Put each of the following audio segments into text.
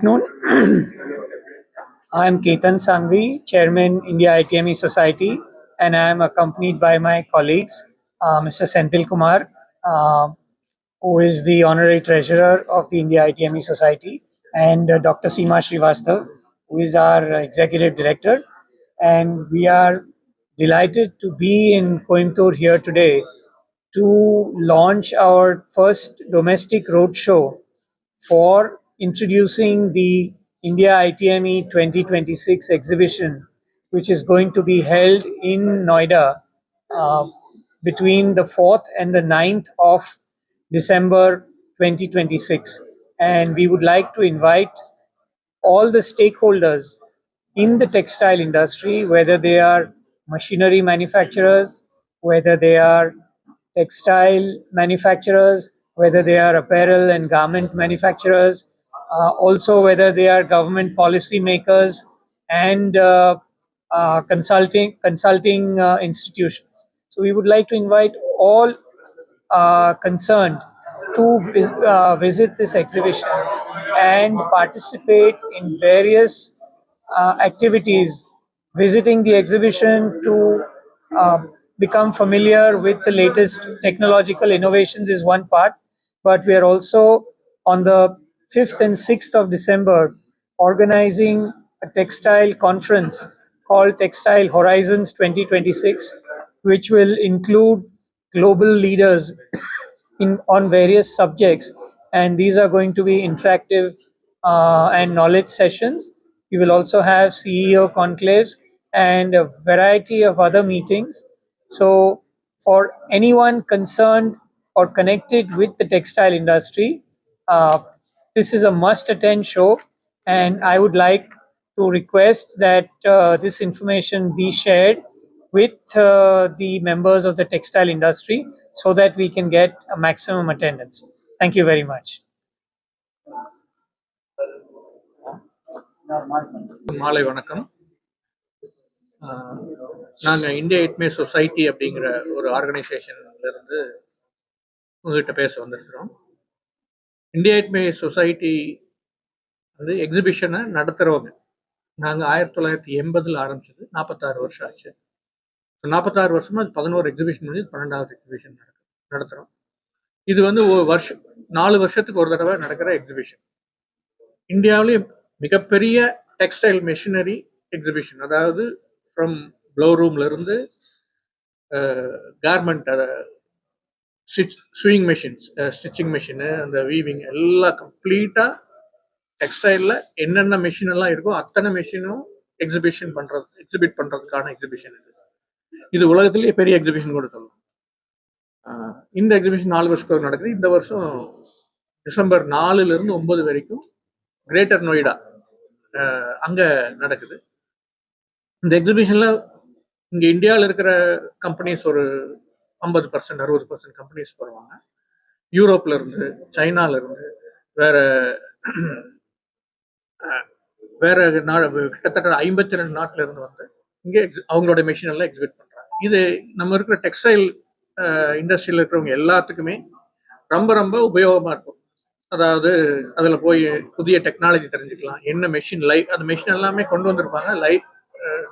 afternoon. I am Ketan Sangvi, Chairman, India ITME Society, and I am accompanied by my colleagues, Mr. Senthil Kumar, who is the Honorary Treasurer of the India ITME Society, and Dr. Seema Srivastav, who is our Executive Director. And we are delighted to be in Coimbatore here today to launch our first domestic roadshow for introducing the India ITME 2026 exhibition, which is going to be held in Noida uh, between the 4th and the 9th of December 2026. And we would like to invite all the stakeholders in the textile industry, whether they are machinery manufacturers, whether they are textile manufacturers, whether they are apparel and garment manufacturers, also whether they are government policy makers and consulting institutions. So we would like to invite all concerned to visit this exhibition and participate in various activities. Visiting the exhibition to uh, become familiar with the latest technological innovations is one part, but we are also on the 5th and 6th of December organizing a textile conference called Textile Horizons 2026, which will include global leaders in on various subjects, and these are going to be interactive and knowledge sessions. We will also have CEO conclaves and a variety of other meetings. So, for anyone concerned or connected with the textile industry, uh, this is a must attend show, and I would like to request that this information be shared with the members of the textile industry so that we can get a maximum attendance. Thank you very much. மாலை வணக்கம். நாங்கள் India ஐட்மே society அப்படிங்கிற ஒரு ஆர்கனைசேஷன்ல இருந்து உங்ககிட்ட பேச வந்திருக்கிறோம். India ஐட்மே society வந்து எக்ஸிபிஷனை நடத்துகிறவங்க. நாங்கள் 1980 ஆரம்பிச்சது, 46 வருஷம் ஆச்சு. 46 வருஷமா 11 எக்ஸிபிஷன் வந்து 12வது எக்ஸிபிஷன் நடத்துகிறோம். இது வந்து ஒரு வருஷம் 4 வருஷத்துக்கு ஒரு தடவை நடக்கிற எக்ஸிபிஷன். இந்தியாவிலேயே மிகப்பெரிய டெக்ஸ்டைல் மெஷினரி எக்ஸிபிஷன், அதாவது ஃப்ரம் ப்ளோ ரூம்லேருந்து கார்மெண்ட், அதை ஸ்விங் மிஷின்ஸ், ஸ்டிச்சிங் மிஷினு, அந்த வீவிங் எல்லாம் கம்ப்ளீட்டாக டெக்ஸ்டைலில் என்னென்ன மிஷின் எல்லாம் இருக்கோ அத்தனை மிஷினும் எக்ஸிபிட் பண்ணுறதுக்கான எக்ஸிபிஷன் இது. இது உலகத்திலேயே பெரிய எக்ஸிபிஷன் கூட சொல்லலாம். இந்த எக்ஸிபிஷன் 4 வருஷத்துக்கு நடக்குது. இந்த வருஷம் டிசம்பர் 4லேருந்து 9 வரைக்கும் கிரேட்டர் நொய்டா அங்கே நடக்குது. இந்த எக்ஸிபிஷனில் இங்கே இந்தியாவில் இருக்கிற கம்பெனிஸ் ஒரு 50% 60% கம்பெனிஸ் வருவாங்க. யூரோப்லேருந்து, சைனாலேருந்து, வேற கிட்டத்தட்ட 52 நாட்டிலேருந்து வந்து இங்கே அவங்களோட மெஷின் எல்லாம் எக்ஸிபிட் பண்ணுறாங்க. இது நம்ம இருக்கிற டெக்ஸ்டைல் இண்டஸ்ட்ரியில் இருக்கிறவங்க எல்லாத்துக்குமே ரொம்ப ரொம்ப உபயோகமாக இருக்கும். அதாவது அதில் போய் புதிய டெக்னாலஜி தெரிஞ்சுக்கலாம், என்ன மெஷின் அந்த மெஷின் எல்லாமே கொண்டு வந்திருப்பாங்க,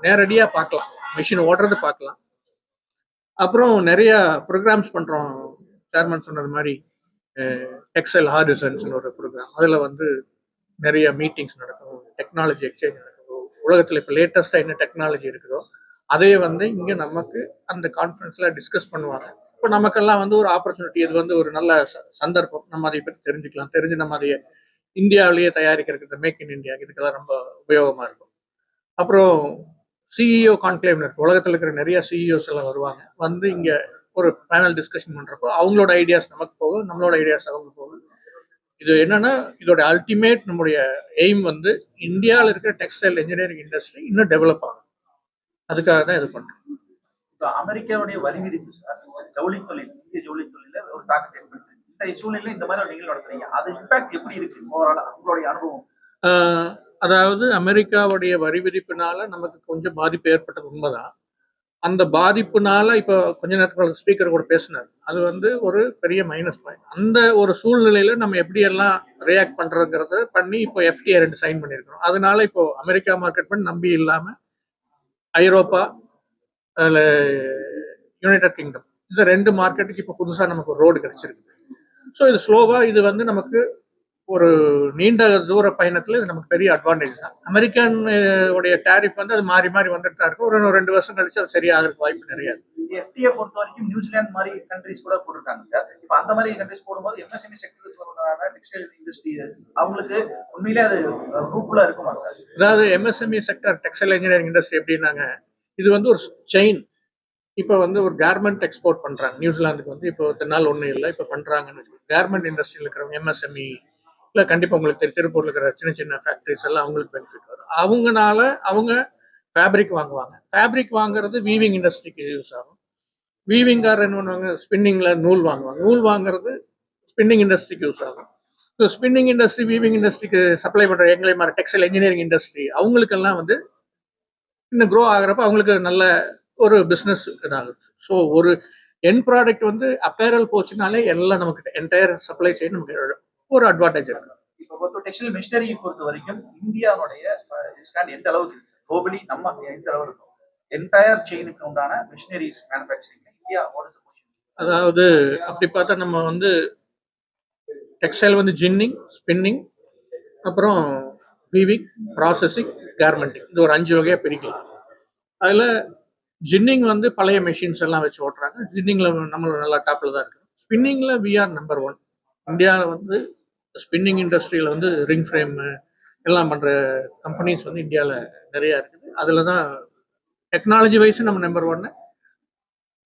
நேரடியாக பார்க்கலாம், மெஷின் ஓடுறது பார்க்கலாம். அப்புறம் நிறையா ப்ரோக்ராம்ஸ் பண்ணுறோம். சேர்மன் சொன்னது மாதிரி டெக்ஸ்டைல் ஹாரிசன்ஸ்னு ஒரு ப்ரோக்ராம், அதில் வந்து நிறைய மீட்டிங்ஸ் நடக்கும், டெக்னாலஜி எக்ஸ்சேஞ்ச் நடக்கும். உலகத்தில் இப்போ லேட்டஸ்ட்டாக என்ன டெக்னாலஜி இருக்குதோ அதையே வந்து இங்கே நமக்கு அந்த கான்ஃபரன்ஸில் டிஸ்கஸ் பண்ணுவாங்க. இப்போ நமக்கெல்லாம் வந்து ஒரு ஆப்பர்ச்சுனிட்டி, இது வந்து ஒரு நல்ல சந்தர்ப்பம். நம்ம அதை பற்றி தெரிஞ்சுக்கலாம், தெரிஞ்சு நம்ம அதை இந்தியாவிலேயே தயாரிக்கிறதுக்கு, மேக் இன் இந்தியா, இதுக்கெல்லாம் ரொம்ப உபயோகமாக இருக்கும். அப்புறம் சிஇஓ கான்க்ளேவ் இருக்கு. உலகத்தில் இருக்கிற நிறைய சிஇஓஸ் எல்லாம் வருவாங்க, வந்து இங்கே ஒரு பேனல் டிஸ்கஷன் பண்ணுறப்போ அவங்களோட ஐடியாஸ் நமக்கு போகும், நம்மளோட ஐடியாஸ் அவங்க போகும். இது என்னன்னா, இதோட அல்டிமேட் நம்முடைய எய்ம் வந்து இந்தியாவில் இருக்கிற டெக்ஸ்டைல் இன்ஜினியரிங் இண்டஸ்ட்ரி இன்னும் டெவலப் ஆகும். அதுக்காக தான் இது பண்ணுறோம். அமெரிக்காவுடைய வரி விதிப்பு ஜவுளி தொழில், இந்திய ஜவுளி தொழில ஒரு தாக்கத்தை ஏற்படுத்து. இந்த சூழ்நிலை இந்த மாதிரி நீங்கள் நடத்துறீங்க, அது இம்பாக்ட் எப்படி இருக்கு உங்களுடைய அனுபவம்? அதாவது அமெரிக்காவுடைய வரி விதிப்பினால நமக்கு கொஞ்சம் பாதிப்பு ஏற்பட்டது உண்மைதான். அந்த பாதிப்புனால இப்போ கொஞ்ச நேரத்துக்கு ஸ்பீக்கர் கூட பேசினார், அது வந்து ஒரு பெரிய மைனஸ் பாயிண்ட். அந்த ஒரு சூழ்நிலையில நம்ம எப்படி எல்லாம் ரியாக்ட் பண்றோங்கிறத பண்ணி இப்போ FTA 2 சைன் பண்ணியிருக்கிறோம். அதனால இப்போ அமெரிக்கா மார்க்கெட் பண்ணி நம்பி இல்லாம ஐரோப்பா, அதில் யுனைடெட் கிங்டம், இந்த 2 மார்க்கெட்டுக்கு இப்போ புதுசாக நமக்கு ஒரு ரோடு கிடைச்சிருக்கு. ஸோ இது ஸ்லோவாக இது வந்து நமக்கு ஒரு நீண்ட தூர பயணத்தில் இது நமக்கு பெரிய அட்வான்டேஜ் தான். அமெரிக்கன் உடைய டேரிஃப் வந்து அது மாறி மாறி வந்துட்டு தான் இருக்கும். ஒரு 2 வருஷம் கழிச்சு அது சரியாகிறதுக்கு வாய்ப்பு நிறைய இருக்கு. FTA பொறுத்த வரைக்கும் நியூசிலாந்து மாதிரி கண்ட்ரிஸ் கூட போட்டிருக்காங்க சார். இப்போ அந்த மாதிரி கண்ட்ரிஸ் போடும்போது MSME செக்டருக்கு டெக்ஸ்டைல் இண்டஸ்ட்ரி அவங்களுக்கு உண்மையிலே அது ஃப்ரூட்ஃபுல்லா இருக்குமா சார்? அதாவது MSME sector, textile engineering industry எப்படின்னாங்க, இது வந்து ஒரு செயின். இப்போ வந்து ஒரு கார்மெண்ட் எக்ஸ்போர்ட் பண்ணுறாங்க நியூசிலாந்துக்கு வந்து, இப்போ நாள் ஒன்றும் இல்லை, இப்போ பண்ணுறாங்கன்னு கார்மெண்ட் இண்டஸ்ட்ரியில் இருக்கிறவங்க MSME இல்லை, கண்டிப்பாக உங்களுக்கு திருப்பூரில் இருக்கிற சின்ன சின்ன ஃபேக்ட்ரிஸ் எல்லாம் அவங்களுக்கு பெனிஃபிட் வரும். அவங்கனால அவங்க ஃபேப்ரிக் வாங்குவாங்க. ஃபேப்ரிக் வாங்குறது வீவிங் இண்டஸ்ட்ரிக்கு யூஸ் ஆகும். வீவிங்கார் என்ன பண்ணுவாங்க, ஸ்பின்னிங்கில் நூல் வாங்குவாங்க. நூல் வாங்குறது ஸ்பின்னிங் இண்டஸ்ட்ரிக்கு யூஸ் ஆகும். ஸோ ஸ்பின்னிங் இண்டஸ்ட்ரி வீவிங் இண்டஸ்ட்ரிக்கு சப்ளை பண்ணுற எங்களை மாதிரி டெக்ஸ்டைல் இன்ஜினியரிங் இண்டஸ்ட்ரி அவங்களுக்கெல்லாம் வந்து இன்னும் க்ரோ ஆகிறப்ப அவங்களுக்கு நல்ல ஒரு பிஸ்னஸ் இதாகுது. ஸோ ஒரு என் ப்ராடக்ட் வந்து அப்பேரல் போச்சுனாலே எல்லாம் நமக்கு என்டையர் சப்ளை செயின் நமக்கு ஒரு அட்வான்டேஜ் இருக்கு. இப்போ பொறுத்த டெக்ஸ்டைல் மிஷினரி பொறுத்த வரைக்கும் இந்தியாவுடைய ஸ்டாண்ட் எந்த அளவுக்கு குளோபலி நம்ம எந்த அளவு இருக்கும்? என்டையர் செயினுக்கு உண்டான மிஷினரிஸ் மேனுஃபேக்சரிங் இந்தியா அதாவது அப்படி பார்த்தா நம்ம வந்து டெக்ஸ்டைல் வந்து ஜின்னிங், ஸ்பின்னிங், அப்புறம் வீவிங், ப்ராசஸிங், கார்மெண்டிங், இது ஒரு 5 வகையாக பிரிக்கலாம். அதில் ஜின்னிங் வந்து பழைய மெஷின்ஸ் எல்லாம் வச்சு ஓட்டுறாங்க. ஜின்னிங்கில் நம்மளோட நல்லா டாப்பில் தான் இருக்குது. ஸ்பின்னிங்கில் we are number 1. இந்தியாவில் வந்து ஸ்பின்னிங் இண்டஸ்ட்ரியில் வந்து ரிங் ஃப்ரேம் எல்லாம் பண்ணுற கம்பெனிஸ் வந்து இந்தியாவில் நிறையா இருக்குது. அதில் தான் டெக்னாலஜி வைஸ் நம்ம நம்பர் 1,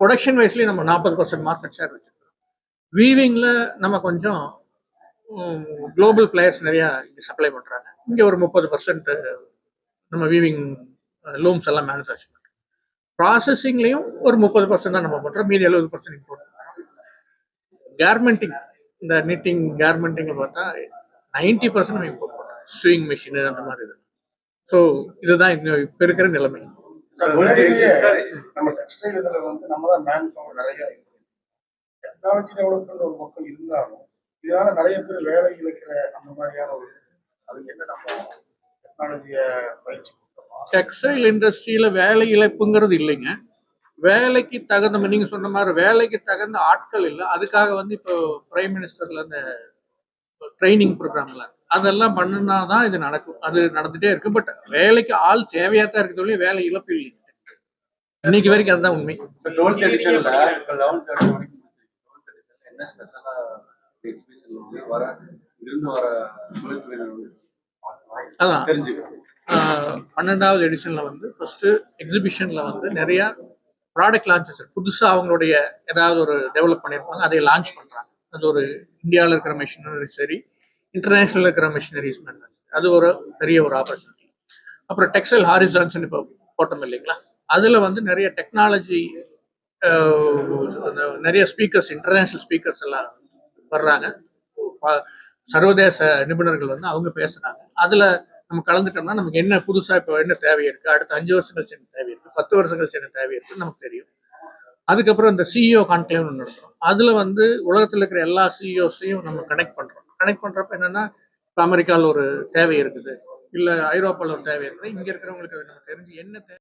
ப்ரொடக்ஷன் வைஸ்லேயும் நம்ம 40% மார்க்கெட் ஷேர் வச்சுருக்கோம். வீவிங்கில் நம்ம கொஞ்சம் குளோபல் பிளேயர்ஸ் நிறையா இங்கே சப்ளை பண்ணுறாங்க. இங்கே ஒரு 30% நம்ம வீவிங் லூம்ஸ் எல்லாம் மேனுஃபேக்சர் பண்ணுறோம். ப்ராசஸிங்லேயும் ஒரு 30% தான் நம்ம பண்ணுறோம், மீதி 70% இம்போர்ட் பண்ணுறோம். கார்மெண்டிங், இந்த நிட்டிங் கார்மெண்டிங்கை பார்த்தா 90% நம்ம இம்போர்ட் பண்ணுறோம், ஸ்விங் மிஷின் அந்த மாதிரி இது. ஸோ இதுதான் இப்போ இருக்கிற நிலைமை. நம்ம டெக்ஸ்டைல் இதில் வந்து நம்ம தான் மேன் பவர் நிறையா இருக்கு. டெக்னாலஜி டெவலப்மெண்ட் ஒரு பக்கம் இருந்தாலும் இதனால நிறைய பேர் வேலை இழக்கிற அந்த மாதிரியான ஒரு, அதுக்கு என்ன நம்ம டெக்னாலஜியை பயிற்சி கொடுத்தோமா? டெக்ஸ்டைல் இண்டஸ்ட்ரியில் வேலை இழப்புங்கிறது இல்லைங்க. வேலைக்கு தகுந்த, நீங்கள் சொன்ன மாதிரி வேலைக்கு தகுந்த ஆட்கள் இல்லை. அதுக்காக வந்து இப்போ பிரைம் மினிஸ்டர்ல இந்த ட்ரைனிங் ப்ரோக்ராம்ல அதெல்லாம் பண்ணுனா தான் இது நடக்கும். அது நடந்துகிட்டே இருக்கு. பட் வேலைக்கு ஆள் தேவையாக தான் இருக்கிறது, வேலை இழப்பு இல்லை இன்னைக்கு வரைக்கும். அதுதான் உண்மை. அதான் 12வது எடிஷன்ல வந்து ஃபர்ஸ்ட் எக்ஸிபிஷன்ல வந்து நிறைய ப்ராடக்ட் லான்ச்சஸ் புதுசாக அவங்களுடைய ஏதாவது ஒரு டெவலப் பண்ணியிருப்பாங்க, அதை லான்ச் பண்ணுறாங்க. அது ஒரு இந்தியாவில் இருக்கிற மிஷினரி சரி, இன்டர்நேஷ்னல் இருக்கிற மிஷினரிஸ் மேனுஃபேக்சர், அது ஒரு பெரிய ஒரு ஆப்பர்ச்சுனிட்டி. அப்புறம் டெக்ஸ்டைல் ஹாரிசான்ஸ் இப்போ போட்டோம் இல்லைங்களா, அதில் வந்து நிறைய டெக்னாலஜி, நிறைய ஸ்பீக்கர்ஸ், இன்டர்நேஷ்னல் ஸ்பீக்கர்ஸ் எல்லாம் வர்றாங்க. சர்வதேச நிபுணர்கள் வந்து அவங்க பேசுகிறாங்க. அதில் நம்ம கலந்துட்டோம்னா நமக்கு என்ன புதுசாக இப்போ என்ன தேவை இருக்குது, அடுத்த 5 வருஷம் கழிச்சு என்ன தேவை இருக்குது, 10 வருஷம் கழிச்சு என்ன தேவை இருக்குன்னு நமக்கு தெரியும். அதுக்கப்புறம் இந்த CEO கான்க்ளேவ் நடத்துகிறோம். அதில் வந்து உலகத்தில் இருக்கிற எல்லா CEOஸையும் நம்ம கனெக்ட் பண்ணுறோம். கனெக்ட் பண்ணுறப்ப என்னென்னா, இப்போ அமெரிக்காவில் ஒரு தேவை இருக்குது, இல்லை ஐரோப்பாவில் ஒரு தேவை இருக்குது, இங்கே இருக்கிறவங்களுக்கு அது நம்ம தெரிஞ்சு என்ன தேவை